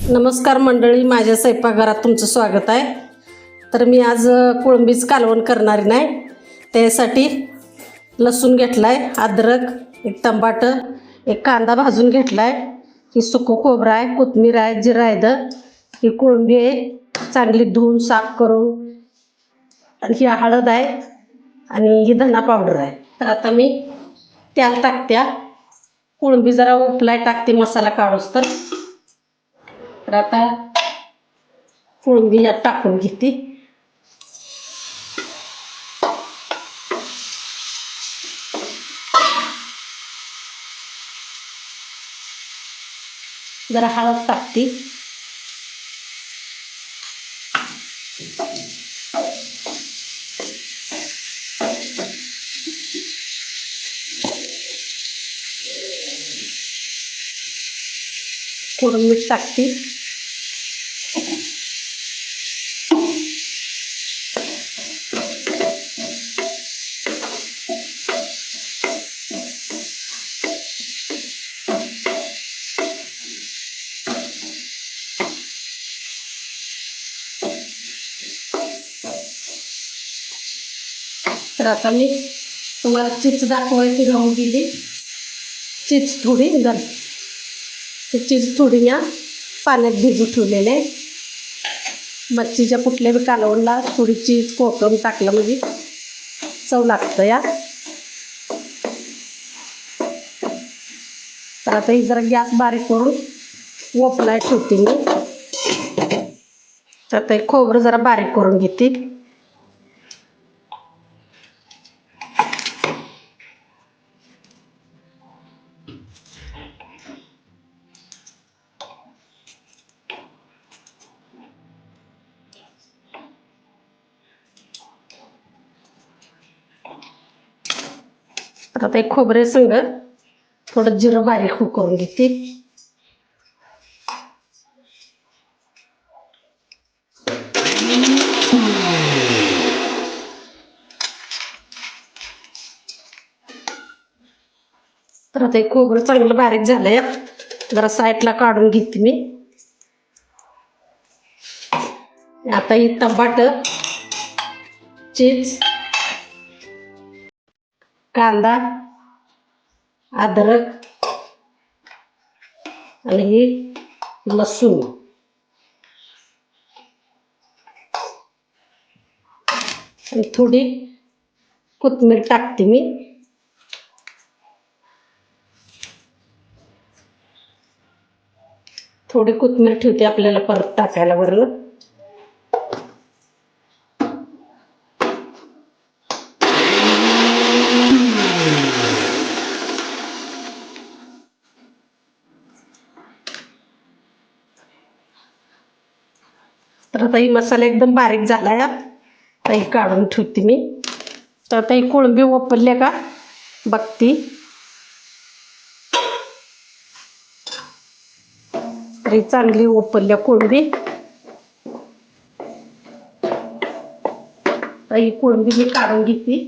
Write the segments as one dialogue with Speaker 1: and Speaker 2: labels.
Speaker 1: नमस्कार मंडळी, माझ्या स्वयंपाकघरात तुमचं स्वागत आहे. तर मी आज कोळंबीच कालवण करणार नाही. त्यासाठी लसूण घेतला आहे, अद्रक, एक टमाटर, एक कांदा भाजून घेतला आहे, ही सुकं खोबरं आहे, कोथिंबीर आहे, जिरं आहे, ही कोळंबी आहे चांगली धुवून साफ करून, आणि ही हळद आहे आणि ही धना पावडर आहे. तर आता मी त्याला टाकत्या, कोळंबी जरा उकळाय टाकते मसाला काढूस तर आता कोळंबी यात टाकून घेते. जरा हळद टाकते, थोडं मीठ टाकते, तर आता मी तुम्हाला चीज दाखवायची राहून गेली. चीज थोडी चीज थोडी या पाण्यात भिजू ठेवलेले. मच्छीच्या कुठल्या बी कालवणला थोडी चीज कोकम टाकलं म्हणजे चव लागतं या. तर आता ही जरा गॅस बारीक करून वपलाय ठेवते मी. तर आता हे खोबरं जरा बारीक करून घेते. तर आता एक खोबरे संग थोडं जिरं बारीक करून घेते. तर आता एक खोबरं चांगलं बारीक झालंय, जरा साईडला काढून घेते मी. आता ही टमाटर, चीज, कांदा, अद्रक आणि ही लसूण आणि थोडी कोथिंबीर टाकते मी. थोडी कोथिंबीर ठेवते आपल्याला परत टाकायला वरून. तर आता ही मसाला एकदम बारीक झाला या, आता ही काढून ठेवते मी. तर आता ही कोळंबी वापरल्या का बघती. तर ही चांगली वापरल्या कोळंबी. तर ही कोळंबी मी काढून घेते.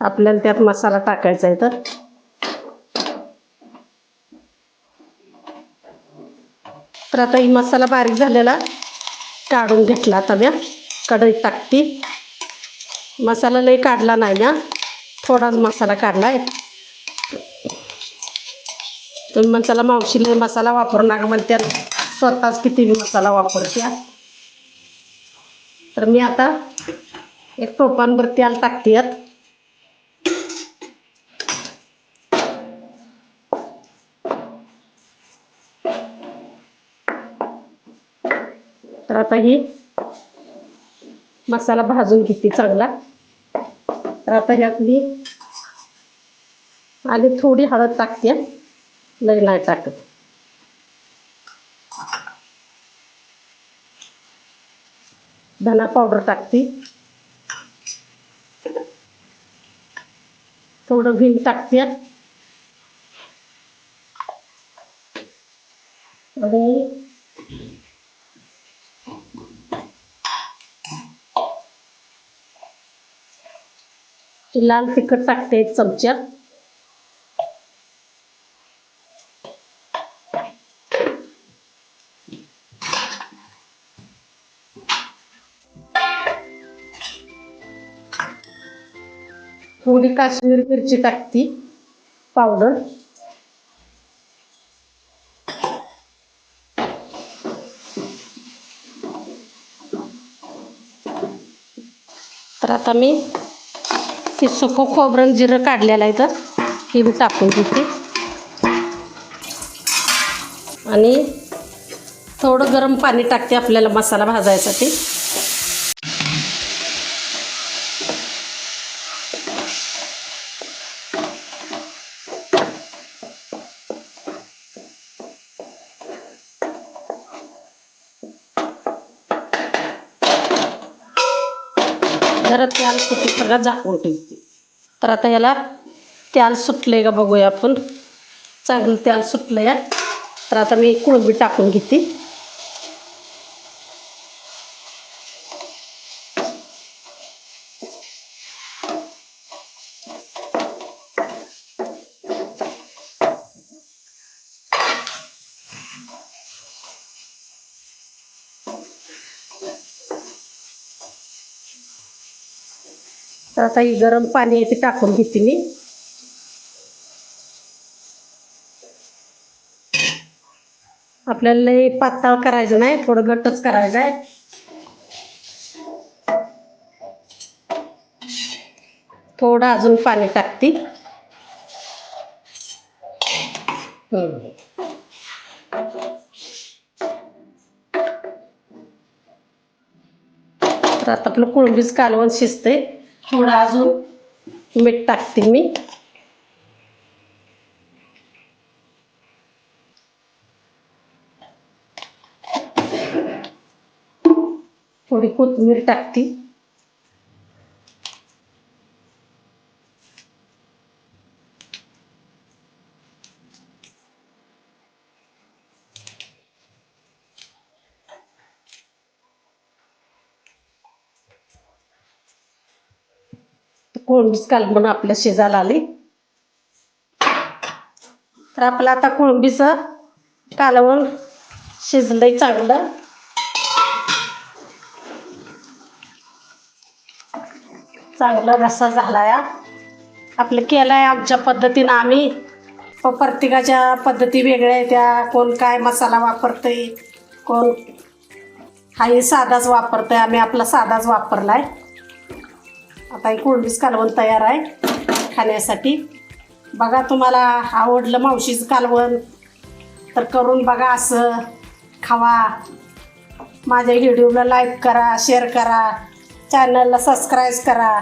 Speaker 1: आपल्याला त्यात मसाला टाकायचा आहे तर आता ही मसाला बारीक झालेला काढून घेतला. आता मी कढईत टाकते. मसाला लई काढला नाही ना, थोडाच मसाला काढलाय. तुम्ही मसाला मावशी लई मसाला वापरू नका म्हणते, स्वतःच किती मसाला वापरते. तर मी आता एक टोपानभर तेल टाकते. तर आता ही मसाला भाजून घेते चांगला. तर आता ह्यात मी आणि थोडी हळद टाकते, लई नाही टाकत. धना पावडर टाकते, थोडं हिंग टाकते आणि लाल तिखट टाकते 1 चमचा. थोडी काश्मीर मिरची टाकती पावडर. तर आता मी हे सुकं खोबरं जिरं काढलेलं आहे तर हे मी टाकून घेते. आणि थोडं गरम पाणी टाकते आपल्याला मसाला भाजायसाठी. जरा तेल सुटेपर्यंत झाकून ठेवते. तर आता याला तेल सुटले का बघूया आपण. चांगलं तेल सुटलं या. तर आता मी कोळंबी टाकून घेते. तर आता ही गरम पाणी आहे ते टाकून घेते मी. आपल्याला लई पातळ करायचं नाही, थोडं घट्टच करायचं आहे. थोडं अजून पाणी टाकते. तर आता आपलं कोळंबीच कालवण शिजते. थोडं अजून मीठ टाकते मी. थोडी कोथिंबीर टाकते. कोळंबीच कालवण आपल्या शिजायला आली. तर आपलं आता कोळंबीचं कालवण शिजलंय चांगलं. चांगला रस्सा झाला या. आपलं केलाय आमच्या पद्धतीनं आम्ही. प्रत्येकाच्या पद्धती वेगळ्या आहेत त्या. कोण काय मसाला वापरतंय, कोण हाही साधाच वापरतंय. आम्ही आपला साधाच वापरलाय. आता ही कोळंबीच कालवण तयार आहे खाण्यासाठी. बघा तुम्हाला आवडलं मावशीचं कालवण तर करून बघा, असं खावा. माझ्या व्हिडिओला लाईक करा, शेअर करा, चॅनलला सबस्क्राईब करा.